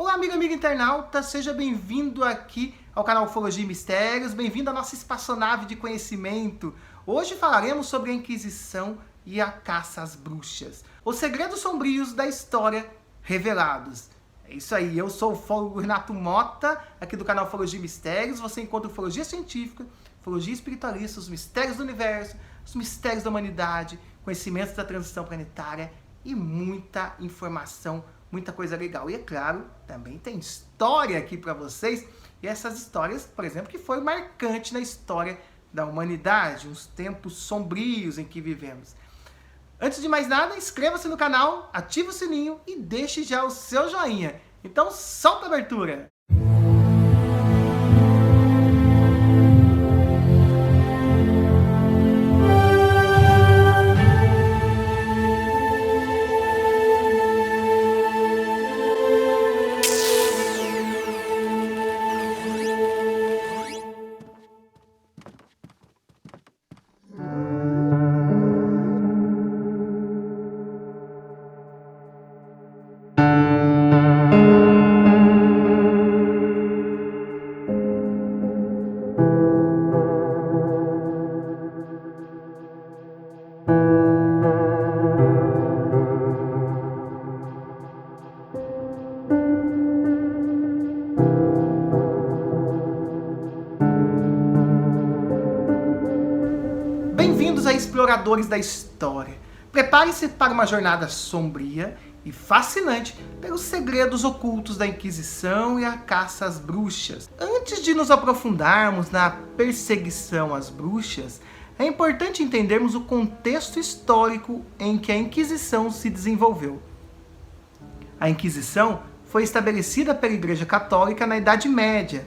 Olá, amigo internauta, seja bem-vindo aqui ao canal Ufologia e Mistérios, bem-vindo à nossa espaçonave de conhecimento. Hoje falaremos sobre a Inquisição e a caça às bruxas, os segredos sombrios da história revelados. É isso aí, eu sou o ufólogo Renato Mota, aqui do canal Ufologia e Mistérios. Você encontra ufologia científica, ufologia espiritualista, os mistérios do universo, os mistérios da humanidade, conhecimentos da transição planetária e muita informação, muita coisa legal. E é claro, também tem história aqui para vocês. E essas histórias, por exemplo, que foi marcante na história da humanidade, uns tempos sombrios em que vivemos. Antes de mais nada, inscreva-se no canal, ative o sininho e deixe já o seu joinha. Então, solta a abertura! Bem-vindos a exploradores da história. Prepare-se para uma jornada sombria e fascinante pelos segredos ocultos da Inquisição e a caça às bruxas. Antes de nos aprofundarmos na perseguição às bruxas, é importante entendermos o contexto histórico em que a Inquisição se desenvolveu. A Inquisição foi estabelecida pela Igreja Católica na Idade Média,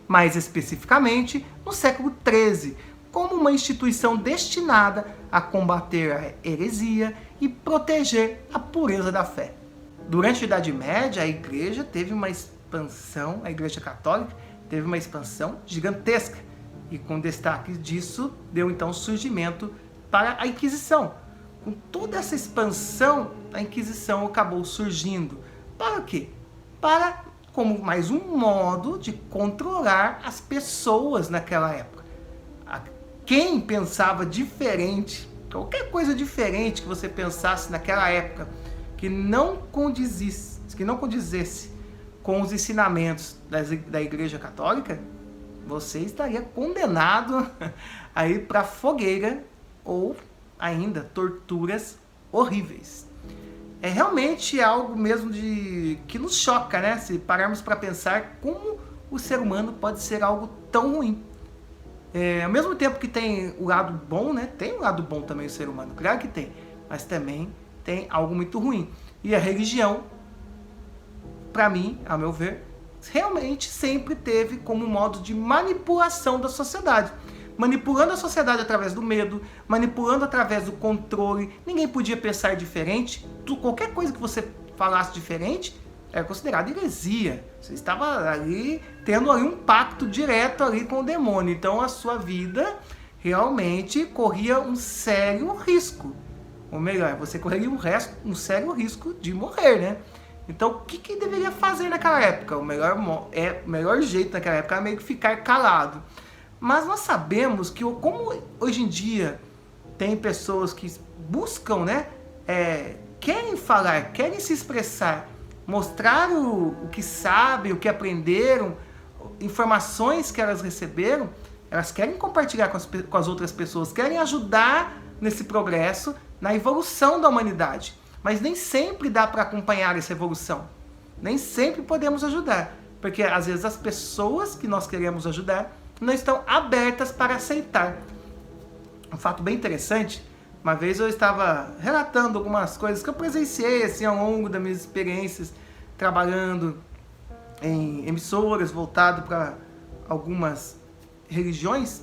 mais especificamente no século XIII, como uma instituição destinada a combater a heresia e proteger a pureza da fé. Durante a Idade Média, a Igreja teve uma expansão, a Igreja Católica teve uma expansão gigantesca, e com destaque disso, deu então surgimento para a Inquisição. Com toda essa expansão, a Inquisição acabou surgindo. Para o quê? Para como mais um modo de controlar as pessoas naquela época. Quem pensava diferente, qualquer coisa diferente que você pensasse naquela época, que não condizesse com os ensinamentos da Igreja Católica, você estaria condenado a ir para a fogueira ou ainda torturas horríveis. É realmente algo mesmo que nos choca, né? Se pararmos para pensar como o ser humano pode ser algo tão ruim. Ao mesmo tempo que tem o lado bom, né? Tem um lado bom também o ser humano, claro que tem, mas também tem algo muito ruim. E a religião, para mim, a meu ver, realmente sempre teve como modo de manipulação da sociedade. Manipulando a sociedade através do medo, manipulando através do controle. Ninguém podia pensar diferente. Qualquer coisa que você falasse diferente era considerado heresia. Você estava ali tendo ali um pacto direto ali com o demônio. Então a sua vida realmente corria um sério risco. Ou melhor, você correria um sério risco de morrer, né? Então o que deveria fazer naquela época? O melhor jeito naquela época era meio que ficar calado. Mas nós sabemos que, como hoje em dia tem pessoas que buscam, né? Querem falar, querem se expressar, mostrar o que sabem, o que aprenderam, informações que elas receberam, elas querem compartilhar com as outras pessoas, querem ajudar nesse progresso, na evolução da humanidade. Mas nem sempre dá para acompanhar essa evolução. Nem sempre podemos ajudar, porque às vezes as pessoas que nós queremos ajudar não estão abertas para aceitar. Um fato bem interessante, uma vez eu estava relatando algumas coisas que eu presenciei assim, ao longo das minhas experiências trabalhando em emissoras voltado para algumas religiões,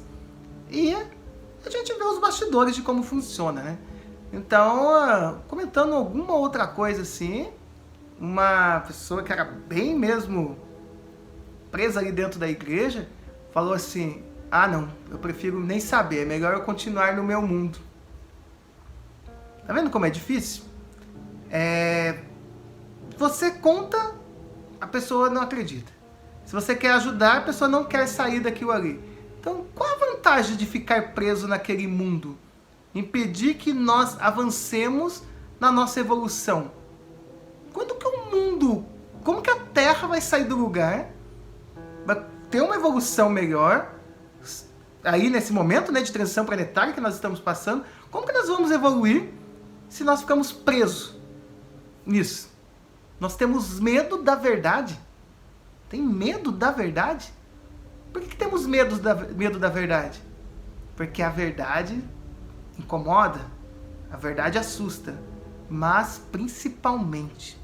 e a gente vê os bastidores de como funciona, né? Então, comentando alguma outra coisa assim, uma pessoa que era bem mesmo presa ali dentro da igreja, falou assim: ah não, eu prefiro nem saber, é melhor eu continuar no meu mundo. Tá vendo como é difícil? Você conta pessoa não acredita. Se você quer ajudar, a pessoa não quer sair daquilo ali. Então, qual a vantagem de ficar preso naquele mundo? Impedir que nós avancemos na nossa evolução. Quando que o mundo, como que a Terra vai sair do lugar, vai ter uma evolução melhor, aí nesse momento, né, de transição planetária que nós estamos passando, como que nós vamos evoluir se nós ficamos presos nisso? Nós temos medo da verdade. Tem medo da verdade? Por que temos medo da verdade? Porque a verdade incomoda, a verdade assusta, mas principalmente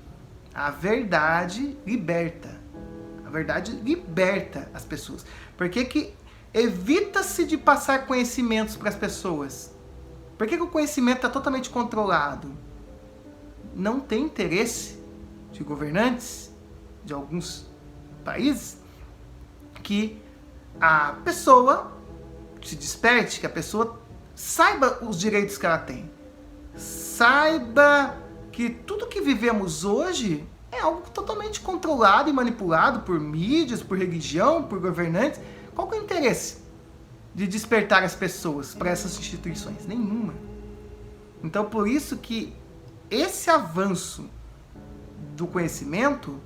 a verdade liberta. A verdade liberta as pessoas. Por que evita-se de passar conhecimentos para as pessoas? Por que o conhecimento está totalmente controlado? Não tem interesse de governantes de alguns países que a pessoa se desperte, que a pessoa saiba os direitos que ela tem. Saiba que tudo que vivemos hoje é algo totalmente controlado e manipulado por mídias, por religião, por governantes. Qual que é o interesse de despertar as pessoas para essas instituições? Nenhuma. Então, por isso que esse avanço do conhecimento,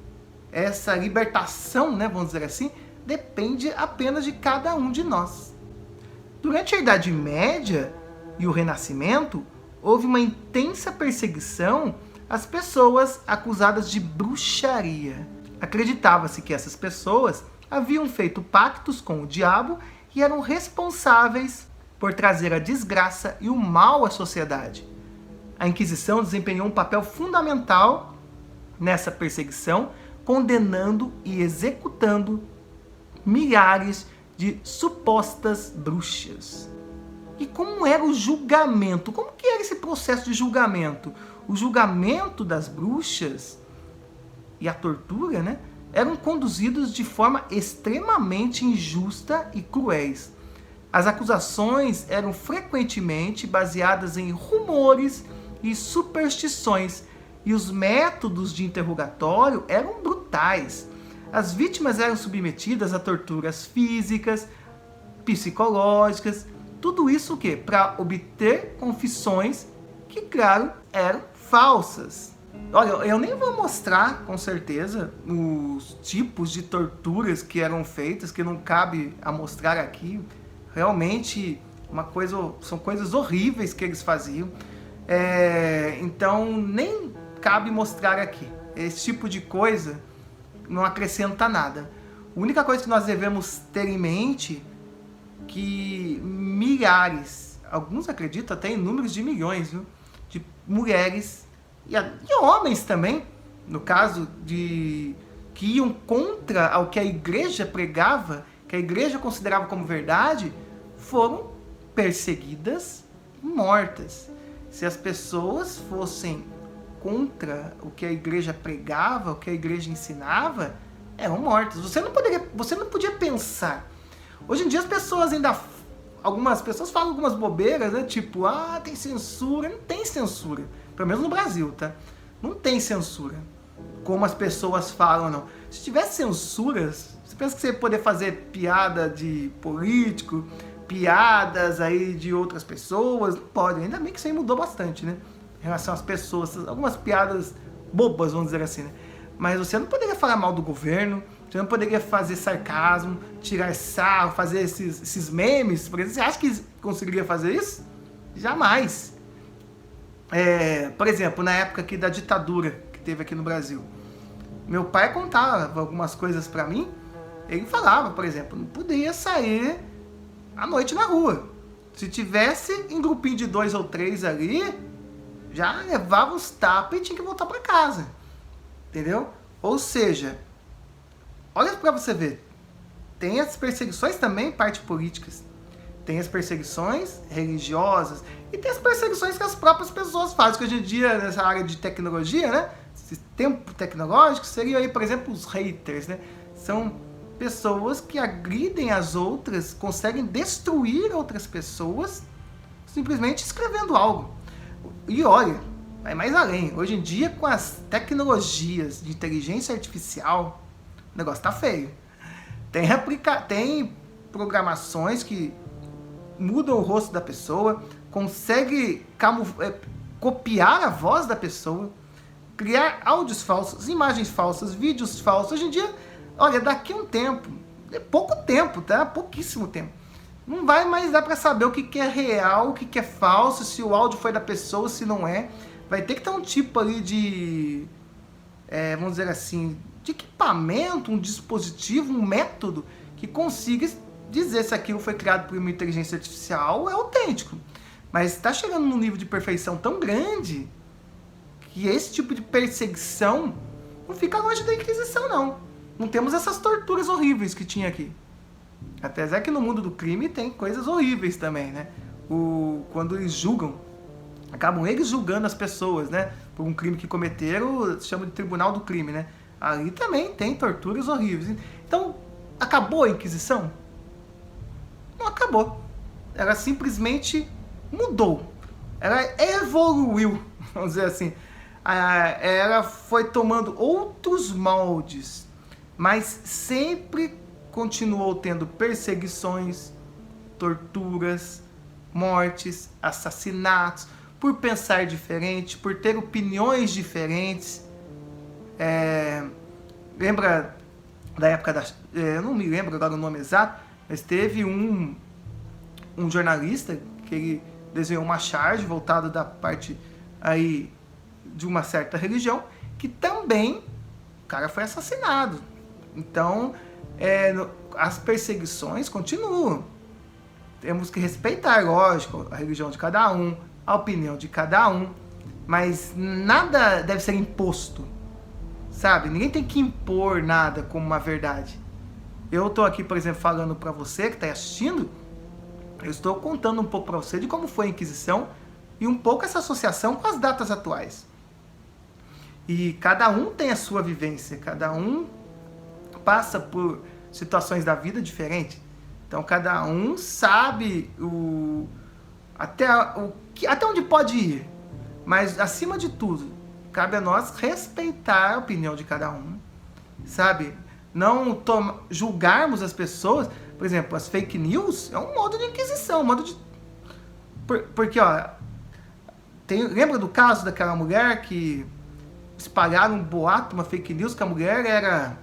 essa libertação, né, vamos dizer assim, depende apenas de cada um de nós. Durante a Idade Média e o Renascimento, houve uma intensa perseguição às pessoas acusadas de bruxaria. Acreditava-se que essas pessoas haviam feito pactos com o diabo e eram responsáveis por trazer a desgraça e o mal à sociedade. A Inquisição desempenhou um papel fundamental nessa perseguição, condenando e executando milhares de supostas bruxas. E como era o julgamento? Como que era esse processo de julgamento? O julgamento das bruxas e a tortura, né, eram conduzidos de forma extremamente injusta e cruéis. As acusações eram frequentemente baseadas em rumores e superstições, e os métodos de interrogatório eram brutais. As vítimas eram submetidas a torturas físicas, psicológicas, tudo isso o quê? Para obter confissões que, claro, eram falsas. Olha, eu nem vou mostrar, com certeza, os tipos de torturas que eram feitas, que não cabe a mostrar aqui. Realmente, são coisas horríveis que eles faziam. Então, nem cabe mostrar aqui. Esse tipo de coisa não acrescenta nada. A única coisa que nós devemos ter em mente que milhares, alguns acreditam até em números de milhões, viu, de mulheres e homens também, no caso que iam contra o que a igreja pregava, que a igreja considerava como verdade, foram perseguidas e mortas. Se as pessoas fossem contra o que a igreja pregava, o que a igreja ensinava, eram mortas. Você não podia pensar. Hoje em dia as pessoas algumas pessoas falam algumas bobeiras, né? Tipo, tem censura. Não tem censura. Pelo menos no Brasil, tá? Não tem censura. Como as pessoas falam, não. Se tivesse censuras, você pensa que você ia poder fazer piada de político, piadas aí de outras pessoas? Não pode. Ainda bem que isso aí mudou bastante, né? Em relação às pessoas. Algumas piadas bobas, vamos dizer assim, né? Mas você não poderia falar mal do governo, você não poderia fazer sarcasmo, tirar sarro, fazer esses memes. Por exemplo, você acha que conseguiria fazer isso? Jamais. Por exemplo, na época aqui da ditadura que teve aqui no Brasil, meu pai contava algumas coisas pra mim. Ele falava, por exemplo, não podia sair à noite na rua. Se tivesse em grupinho de 2 ou 3 ali, já levava os tapas e tinha que voltar pra casa. Entendeu? Ou seja, olha pra você ver, tem as perseguições também, parte políticas. Tem as perseguições religiosas e tem as perseguições que as próprias pessoas fazem. Que hoje em dia, nessa área de tecnologia, né? Esse tempo tecnológico, seria aí, por exemplo, os haters, né? São pessoas que agridem as outras, conseguem destruir outras pessoas simplesmente escrevendo algo. E olha, vai mais além. Hoje em dia, com as tecnologias de inteligência artificial, o negócio tá feio. Tem programações que mudam o rosto da pessoa, consegue copiar a voz da pessoa, criar áudios falsos, imagens falsas, vídeos falsos. Hoje em dia, olha, daqui a um tempo, é pouco tempo, tá? Pouquíssimo tempo. Não vai mais dar para saber o que é real, o que é falso, se o áudio foi da pessoa, se não é. Vai ter que ter um tipo ali de, vamos dizer assim, de equipamento, um dispositivo, um método que consiga dizer se aquilo foi criado por uma inteligência artificial ou é autêntico. Mas está chegando num nível de perfeição tão grande que esse tipo de perseguição não fica longe da Inquisição, não. Não temos essas torturas horríveis que tinha aqui. Apesar que no mundo do crime tem coisas horríveis também, né? Quando eles julgam, acabam eles julgando as pessoas, né? Por um crime que cometeram, se chama de tribunal do crime, né? Ali também tem torturas horríveis. Então, acabou a Inquisição? Não acabou. Ela simplesmente mudou. Ela evoluiu, vamos dizer assim. Ela foi tomando outros moldes, mas sempre continuou tendo perseguições, torturas, mortes, assassinatos, por pensar diferente, por ter opiniões diferentes. Lembra da época eu não me lembro agora o nome exato, mas teve um jornalista que ele desenhou uma charge voltada da parte aí de uma certa religião, que também o cara foi assassinado. Então, as perseguições continuam. Temos que respeitar, lógico, a religião de cada um, a opinião de cada um, mas nada deve ser imposto, sabe? Ninguém tem que impor nada como uma verdade. Eu estou aqui, por exemplo, falando para você que está assistindo, eu estou contando um pouco para você de como foi a Inquisição e um pouco essa associação com as datas atuais. E cada um tem a sua vivência, cada um passa por situações da vida diferentes. Então cada um sabe até onde pode ir. Mas acima de tudo, cabe a nós respeitar a opinião de cada um, sabe? Não julgarmos as pessoas. Por exemplo, as fake news é um modo de inquisição, porque, ó, lembra do caso daquela mulher que espalharam um boato, uma fake news, que a mulher era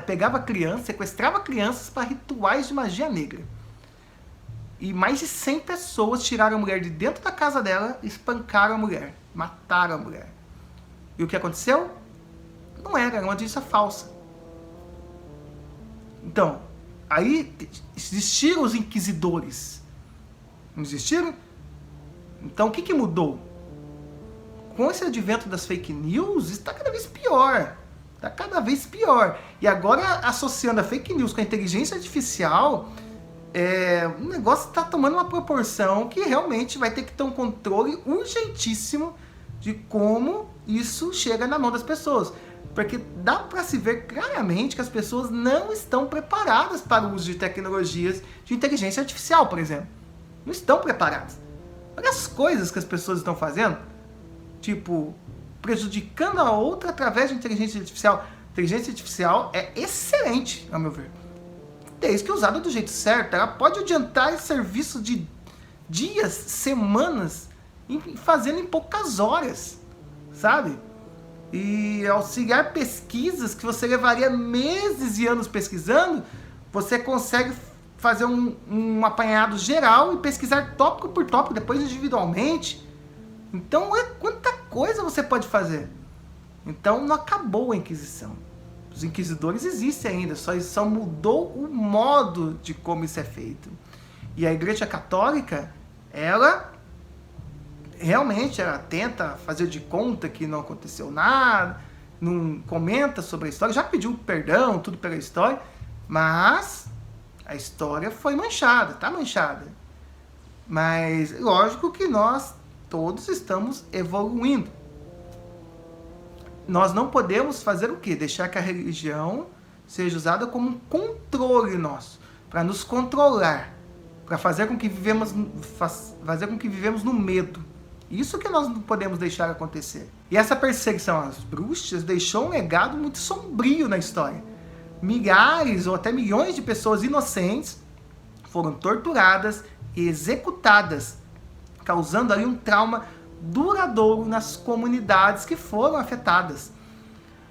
pegava crianças, sequestrava crianças para rituais de magia negra. E mais de 100 pessoas tiraram a mulher de dentro da casa dela, espancaram a mulher, mataram a mulher. E o que aconteceu? Não era uma notícia falsa. Então, aí existiram os inquisidores. Não existiram? Então, o que mudou? Com esse advento das fake news, está cada vez pior. Está cada vez pior. E agora, associando a fake news com a inteligência artificial, o negócio está tomando uma proporção que realmente vai ter que ter um controle urgentíssimo de como isso chega na mão das pessoas. Porque dá para se ver claramente que as pessoas não estão preparadas para o uso de tecnologias de inteligência artificial, por exemplo. Não estão preparadas. Olha as coisas que as pessoas estão fazendo. Tipo, prejudicando a outra através de inteligência artificial. Inteligência artificial é excelente, ao meu ver. Desde que usada do jeito certo. Ela pode adiantar serviço de dias, semanas, fazendo em poucas horas, sabe? E auxiliar pesquisas que você levaria meses e anos pesquisando, você consegue fazer um apanhado geral e pesquisar tópico por tópico, depois individualmente. Então, quanta coisa você pode fazer. Então, não acabou a Inquisição. Os inquisidores existem ainda, só mudou o modo de como isso é feito. E a Igreja Católica, ela realmente tenta fazer de conta que não aconteceu nada, não comenta sobre a história, já pediu perdão, tudo pela história, mas a história foi manchada, está manchada. Mas lógico que nós todos estamos evoluindo. Nós não podemos fazer o quê? Deixar que a religião seja usada como um controle nosso, para nos controlar, para fazer com que vivemos no medo. Isso que nós não podemos deixar acontecer. E essa perseguição às bruxas deixou um legado muito sombrio na história. Milhares ou até milhões de pessoas inocentes foram torturadas e executadas, causando ali um trauma duradouro nas comunidades que foram afetadas.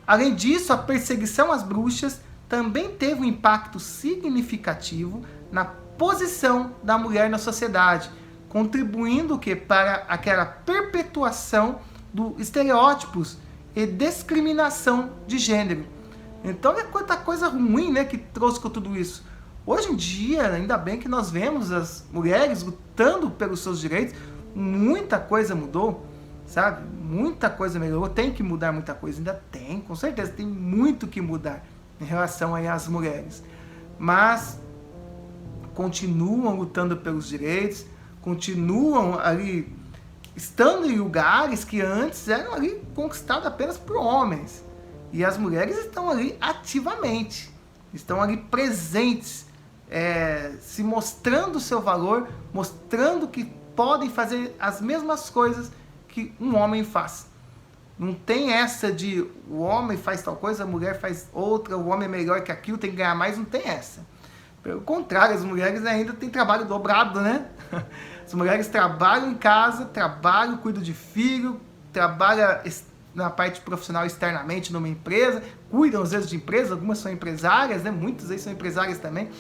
Além disso, a perseguição às bruxas também teve um impacto significativo na posição da mulher na sociedade, contribuindo para aquela perpetuação dos estereótipos e discriminação de gênero. Então é quanta coisa ruim, né, que trouxe com tudo isso. Hoje em dia, ainda bem que nós vemos as mulheres lutando pelos seus direitos, muita coisa mudou, sabe? Muita coisa melhorou, tem que mudar muita coisa, ainda tem, com certeza, tem muito que mudar em relação aí às mulheres. Mas continuam lutando pelos direitos, continuam ali estando em lugares que antes eram ali conquistados apenas por homens. E as mulheres estão ali ativamente, estão ali presentes, se mostrando o seu valor, mostrando que podem fazer as mesmas coisas que um homem faz. Não tem essa de o homem faz tal coisa, a mulher faz outra, o homem é melhor que aquilo, tem que ganhar mais, não tem essa. Pelo contrário, as mulheres ainda têm trabalho dobrado, né? As mulheres trabalham em casa, trabalham, cuidam de filho, trabalham na parte profissional externamente numa empresa, cuidam às vezes de empresa, algumas são empresárias, né? Muitas aí são empresárias também,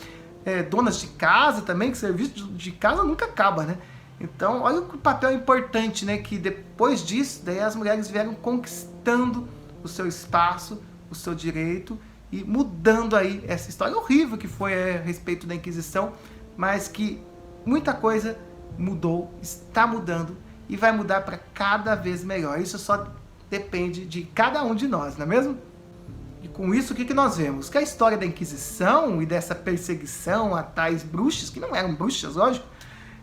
donas de casa também, que serviço de casa nunca acaba, né? Então, olha o papel importante, né? Que depois disso, daí as mulheres vieram conquistando o seu espaço, o seu direito e mudando aí essa história horrível que foi a respeito da Inquisição, mas que muita coisa mudou, está mudando e vai mudar para cada vez melhor. Isso só depende de cada um de nós, não é mesmo? E com isso, o que nós vemos? Que a história da Inquisição e dessa perseguição a tais bruxas, que não eram bruxas, lógico,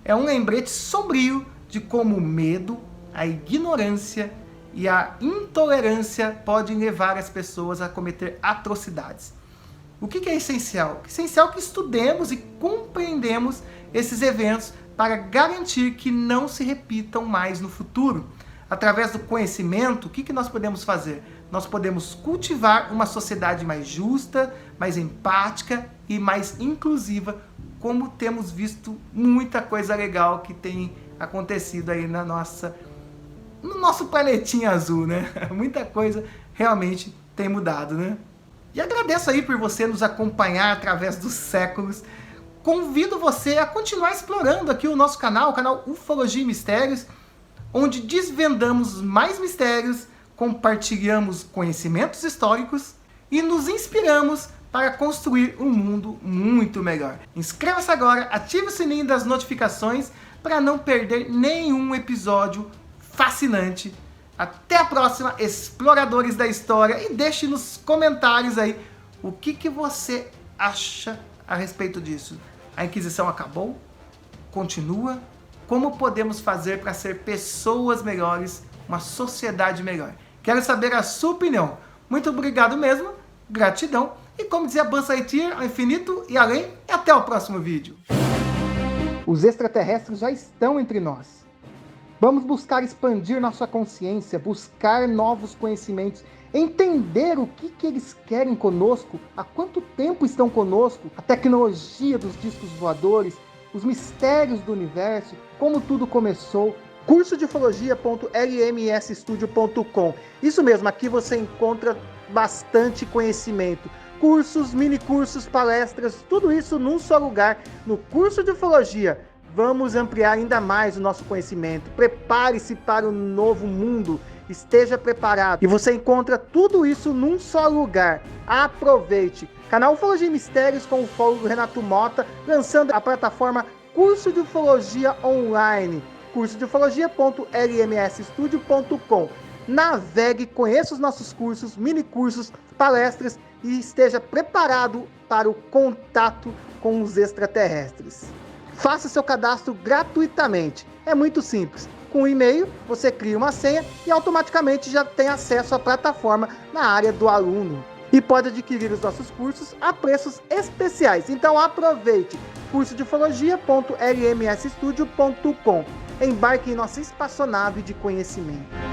é um lembrete sombrio de como o medo, a ignorância e a intolerância podem levar as pessoas a cometer atrocidades. O que é essencial? É essencial que estudemos e compreendemos esses eventos para garantir que não se repitam mais no futuro. Através do conhecimento, o que nós podemos fazer? Nós podemos cultivar uma sociedade mais justa, mais empática e mais inclusiva, como temos visto muita coisa legal que tem acontecido aí no nosso planetinha azul, né? Muita coisa realmente tem mudado, né? E agradeço aí por você nos acompanhar através dos séculos. Convido você a continuar explorando aqui o nosso canal, o canal Ufologia e Mistérios, onde desvendamos mais mistérios, compartilhamos conhecimentos históricos e nos inspiramos para construir um mundo muito melhor. Inscreva-se agora, ative o sininho das notificações para não perder nenhum episódio fascinante. Até a próxima, exploradores da história, e deixe nos comentários aí o que você acha a respeito disso. A Inquisição acabou? Continua? Como podemos fazer para ser pessoas melhores, uma sociedade melhor? Quero saber a sua opinião. Muito obrigado mesmo, gratidão, e como dizia Buzz Lightyear, ao infinito e além, e até o próximo vídeo. Os extraterrestres já estão entre nós. Vamos buscar expandir nossa consciência, buscar novos conhecimentos, entender o que eles querem conosco, há quanto tempo estão conosco, a tecnologia dos discos voadores, os mistérios do universo, como tudo começou. Curso de ufologia.lmsstudio.com. Isso mesmo, aqui você encontra bastante conhecimento. Cursos, mini cursos, palestras, tudo isso num só lugar, no curso de ufologia. Vamos ampliar ainda mais o nosso conhecimento. Prepare-se para o novo mundo. Esteja preparado. E você encontra tudo isso num só lugar. Aproveite. Canal Ufologia e Mistérios com o ufólogo Renato Mota, lançando a plataforma Curso de Ufologia Online. Curso de ufologia.lmsstudio.com. Navegue, conheça os nossos cursos, mini cursos, palestras e esteja preparado para o contato com os extraterrestres. Faça seu cadastro gratuitamente. É muito simples. Com um e-mail, você cria uma senha e automaticamente já tem acesso à plataforma na área do aluno. E pode adquirir os nossos cursos a preços especiais. Então aproveite! Curso de ufologia.lmsstudio.com. Embarque em nossa espaçonave de conhecimento.